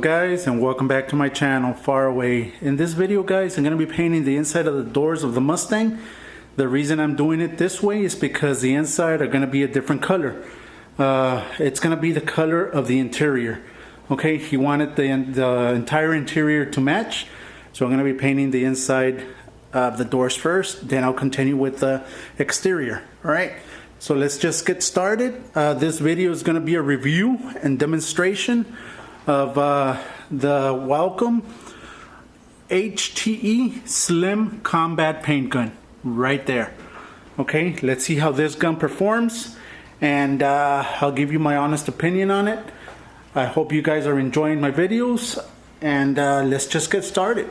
Guys, and welcome back to my channel, Far Away. In this video, guys, I'm going to be painting the inside of the doors of the Mustang. The reason I'm doing it this way is because the inside are going to be a different color. It's going to be the color of the interior. Okay, he wanted the entire interior to match, so I'm going to be painting the inside of the doors first, then I'll continue with the exterior. Alright, so let's just get started. This video is going to be a review and demonstration of the Walcom HTE SLIM KOMBAT paint gun right there. Okay, let's see how this gun performs, and I'll give you my honest opinion on it. I hope you guys are enjoying my videos, and let's just get started.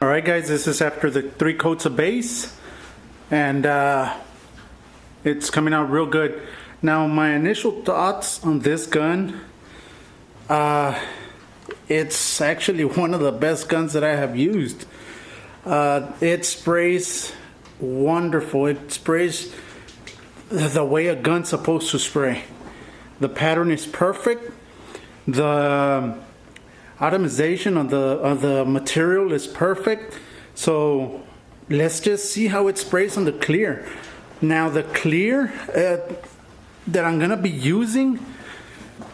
Alright guys, this is after the 3 coats of base, and it's coming out real good. Now my initial thoughts on this gun, it's actually one of the best guns that I have used. It sprays wonderful. It sprays the way a gun's supposed to spray. The pattern is perfect. The atomization of the material is perfect. So let's just see how it sprays on the clear. Now the clear that I'm gonna be using,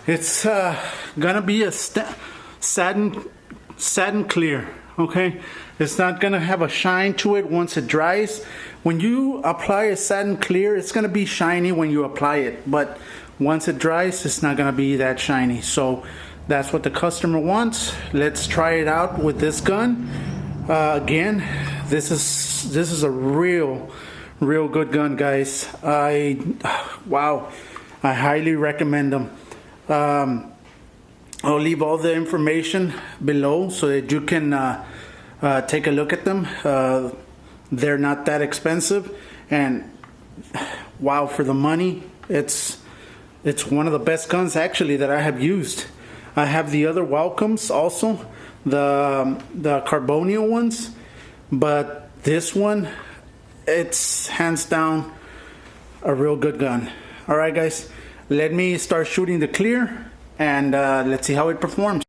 it's gonna be a satin clear. Okay, it's not gonna have a shine to it once it dries. When you apply a satin clear, it's gonna be shiny when you apply it, but once it dries, it's not gonna be that shiny. So that's what the customer wants. Let's try it out with this gun. Again, this is a real good gun, guys. Wow, I highly recommend them. I'll leave all the information below so that you can take a look at them. They're not that expensive, and wow, for the money, it's one of the best guns actually that I have used. I have the other Walcoms also, the Carbonio ones, but this one, it's hands down a real good gun. All right, guys, let me start shooting the clear, and let's see how it performs.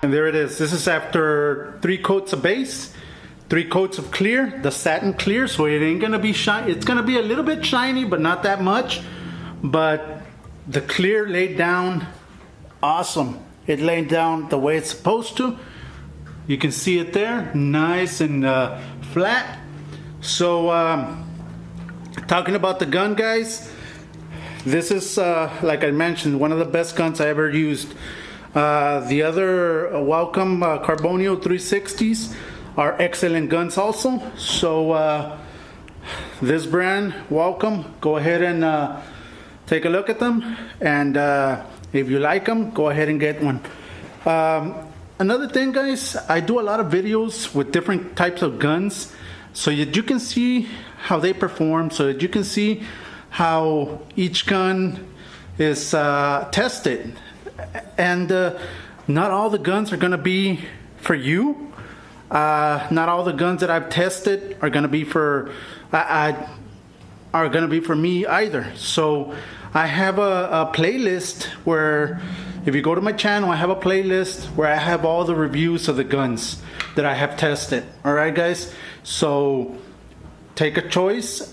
And there it is. This is after 3 coats of base, 3 coats of clear, the satin clear, so it ain't gonna be shiny. It's gonna be a little bit shiny, but not that much. But the clear laid down awesome. It laid down the way it's supposed to. You can see it there, nice and flat. So talking about the gun, guys, this is like I mentioned, one of the best guns I ever used. The other Walcom Carbonio 360s are excellent guns also. So this brand, Walcom, go ahead and take a look at them, and if you like them, go ahead and get one. Another thing, guys, I do a lot of videos with different types of guns so that you can see how they perform, so that you can see how each gun is tested. And not all the guns are gonna be for you. Not all the guns that I've tested are gonna be for me either. So I have a playlist where, if you go to my channel, I have a playlist where I have all the reviews of the guns that I have tested. All right, guys. So take a choice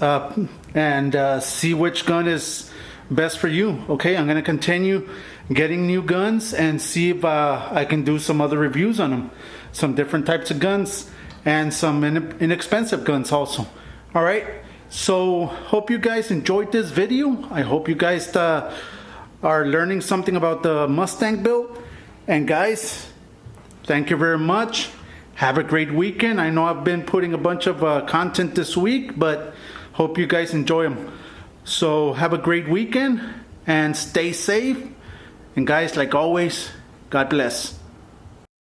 and see which gun is best for you. Okay, I'm gonna continue getting new guns and see if I can do some other reviews on them, some different types of guns and some inexpensive guns also. All right, so hope you guys enjoyed this video. I hope you guys are learning something about the Mustang build. And guys, thank you very much. Have a great weekend. I know I've been putting a bunch of content this week, but hope you guys enjoy them. So have a great weekend and stay safe. And guys, like always, God bless.